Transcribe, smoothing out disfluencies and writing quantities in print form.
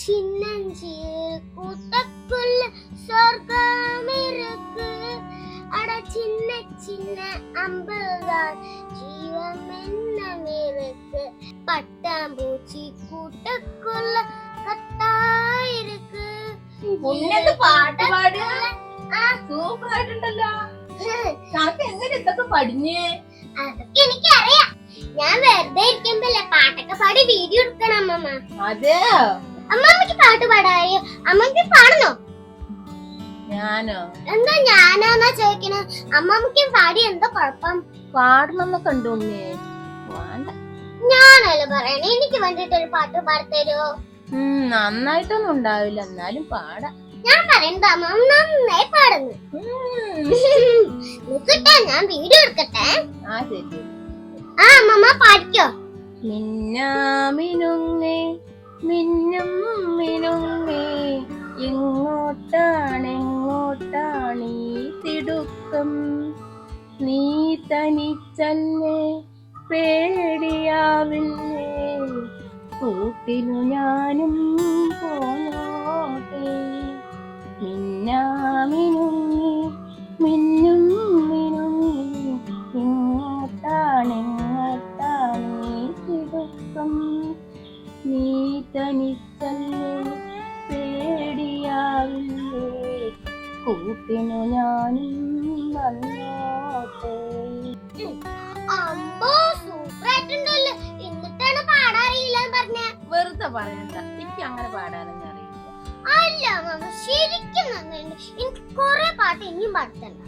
சின்னஞ்சில் கூட்டக்குள்ள சொர்க்கம் இருக்கு. அட சின்ன சின்ன அம்புதான் ஜீவம் என்ன இருக்கு. பட்டாம்பூச்சி கூட்டக்குள்ள கத்தா இருக்கு. പാട്ട് പാട് സൂപ്പർ ആയിട്ടുണ്ടല്ലോ. എങ്ങനെ ഇതൊക്കെ പഠിഞ്ഞേ? അതൊക്കെ എനിക്കറിയാം. ഞാൻ വെറുതെ ഇരിക്കുമ്പല്ലേ പാട്ടൊക്കെ പാടി വീഡിയോ എടുക്കണം അമ്മമ്മ. അതെ, അമ്മമ്മക്ക് പാട്ട് പാടായോ? അമ്മക്ക് പാടുന്നോ? ഞാനോ? എന്താ ഞാനാന്നാ ചോദിക്കണേ? അമ്മമ്മക്ക് പാടി എന്താ കുഴപ്പം? പാടണമെന്നൊക്കെ ഉണ്ട് ഉമ്മേ. വേണ്ട, ഞാനല്ലേ പറയണേ. എനിക്ക് വേണ്ടിട്ട് ഒരു പാട്ട് പാടത്തരുവോ? നന്നായിട്ടൊന്നും ഉണ്ടാവില്ല, എന്നാലും പാടാ. ഞാൻ പറയണ്ട അമ്മ നന്നായി പാടുന്നു. നിക്കട്ടെ, ഞാൻ വീഡിയോ എടുക്കട്ടെ. ആ ശരി. ആ അമ്മമ്മ പാടിക്കോ. മിന്നാമിനുങ്ങേ മിന്നും മിനുങ്ങേ, എങ്ങോട്ടാണെങ്ങോട്ടാണീ തിടുക്കം? നീ തനിച്ചല്ലേ, പേടിയാവില്ലേ, കൂട്ടിനു ഞാനും പോന്നോട്ടെ. മിന്നാമിനുങ്ങി മിന്നും മിനുങ്ങി, എങ്ങോട്ടാണെങ്ങോട്ടാണീ തിടുക്കം? നീ തനിച്ചല്ലേ, പേടിയാവില്ലേ, കൂട്ടിനു ഞാനും വന്നോട്ടെ. അമ്പോ സൂപ്പർ ആയിട്ടുണ്ടല്ലോ. എന്നിട്ടാണ് പാടാറിയില്ല പറഞ്ഞ? വെറുതെ പറയണ്ട, എനിക്ക് അങ്ങനെ പാടാനൊന്നും അറിയില്ല. അല്ല അമ്മ, ശരിക്കും നന്നുണ്ട്. എനിക്ക് കൊറേ പാട്ട് ഇനിയും പാടുത്തണ്ട.